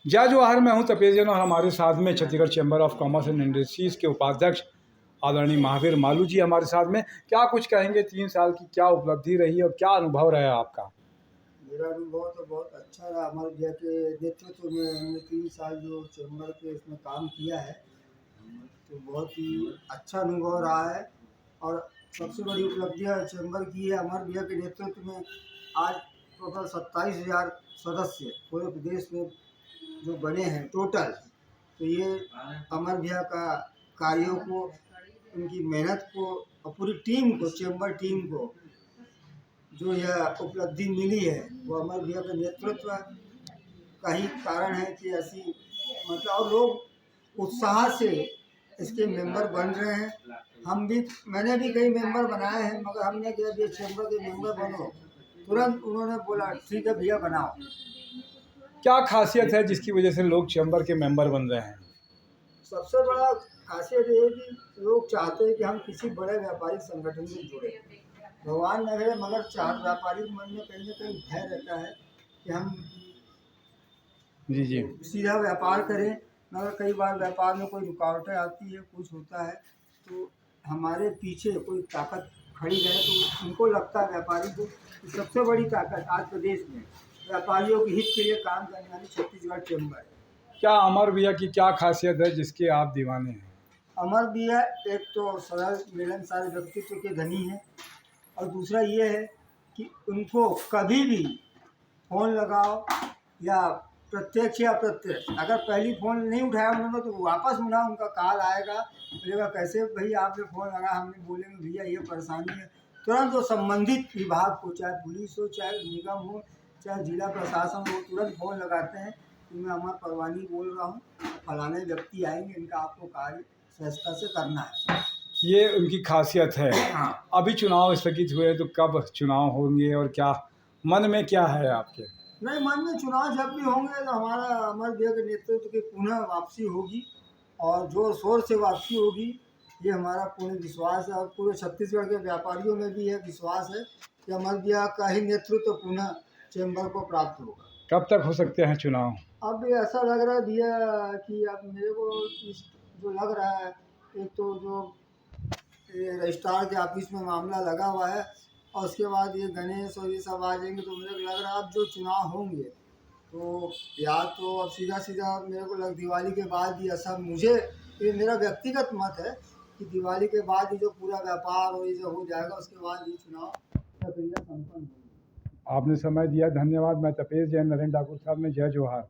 जय जवाहर। मैं हूं तपेश जैन और हमारे साथ में Chhattisgarh chamber of commerce and industries के उपाध्यक्ष आदरणीय महावीर मालू जी हमारे साथ में। क्या कुछ कहेंगे, 3 साल की क्या उपलब्धि रही और क्या अनुभव रहा आपका? मेरा अनुभव तो बहुत अच्छा रहा। हमारे भैया के नेतृत्व में हमने 3 साल जो चैम्बर के इसमें काम किया है, तो बहुत ही अच्छा अनुभव रहा है। और सबसे बड़ी उपलब्धियाँ चैम्बर की है अमर भैया के नेतृत्व में। आज टोटल 27,000 सदस्य पूरे प्रदेश में जो बने हैं टोटल, तो ये अमर भैया का कार्यों को, उनकी मेहनत को और पूरी टीम को, चैम्बर टीम को जो यह उपलब्धि मिली है वो अमर भैया के नेतृत्व का ही कारण है कि ऐसी मतलब और लोग उत्साह से इसके मेंबर बन रहे हैं। मैंने भी कई मेंबर बनाए हैं, मगर हमने कहा भैया चैम्बर के मेंबर बनो, तुरंत उन्होंने बोला ठीक है भैया बनाओ। क्या खासियत है जिसकी वजह से लोग चैम्बर के मेंबर बन रहे हैं? सबसे बड़ा खासियत ये है कि लोग चाहते हैं कि हम किसी बड़े व्यापारिक संगठन में जुड़े। भगवान न करे, मगर चार व्यापारिक मन में कहीं ना कहीं भय रहता है कि हम जी जी। सीधा व्यापार करें, मगर कई बार व्यापार में कोई रुकावटें आती है, कुछ होता है, तो हमारे पीछे कोई ताकत खड़ी रहे तो उनको लगता है व्यापारी को कि सबसे बड़ी ताकत आज प्रदेश में व्यापारियों के हित के लिए काम करने वाली छत्तीसगढ़ चैम्बर है। क्या अमर भैया की क्या खासियत है जिसके आप दीवाने हैं? अमर भैया एक तो सरल मिलनसार व्यक्तित्व के धनी हैं, और दूसरा ये है कि उनको कभी भी फ़ोन लगाओ या प्रत्यक्ष या अप्रत्यक्ष, अगर पहली फ़ोन नहीं उठाया उन्होंने तो वापस उन्हें उनका कॉल आएगा, बोलेगा कैसे भाई आपने फ़ोन लगाया, हमने बोलेंगे भैया ये परेशानी है, तुरंत वो संबंधित विभाग को, चाहे पुलिस हो, चाहे निगम हो, चाहे जिला प्रशासन हो, तुरंत फ़ोन लगाते हैं कि मैं अमर परवानी बोल रहा हूँ, फलाने व्यक्ति आएंगे, इनका आपको कार्य सहजता से करना है। ये उनकी खासियत है। हाँ। अभी चुनाव स्थगित हुए तो कब चुनाव होंगे और क्या मन में क्या है आपके? नहीं, मन में चुनाव जब भी होंगे तो हमारा अमर भैया के नेतृत्व की पुनः वापसी होगी, और जोर शोर से वापसी होगी, ये हमारा पूर्ण विश्वास है। और पूरे छत्तीसगढ़ के व्यापारियों में भी यह विश्वास है कि अमर भैया का ही नेतृत्व पुनः चैम्बर को प्राप्त होगा। कब तक हो सकते हैं चुनाव? अब ऐसा लग रहा है भैया कि अब मेरे को इस जो लग रहा है, एक तो जो रजिस्ट्रार के ऑफिस में मामला लगा हुआ है, और उसके बाद ये गणेश और ये सब आ जाएंगे, तो मुझे लग रहा है अब जो चुनाव होंगे तो या तो अब सीधा सीधा मेरे को दिवाली के बाद ही, ऐसा मुझे, ये मेरा व्यक्तिगत मत है कि दिवाली के बाद ही जो पूरा व्यापार और ये जो हो जाएगा उसके बाद ही चुनाव प्रक्रिया संपन्न होगी। आपने समय दिया, धन्यवाद। मैं तपेश जैन, नरेंद्र ठाकुर साहब में जय जवाहर।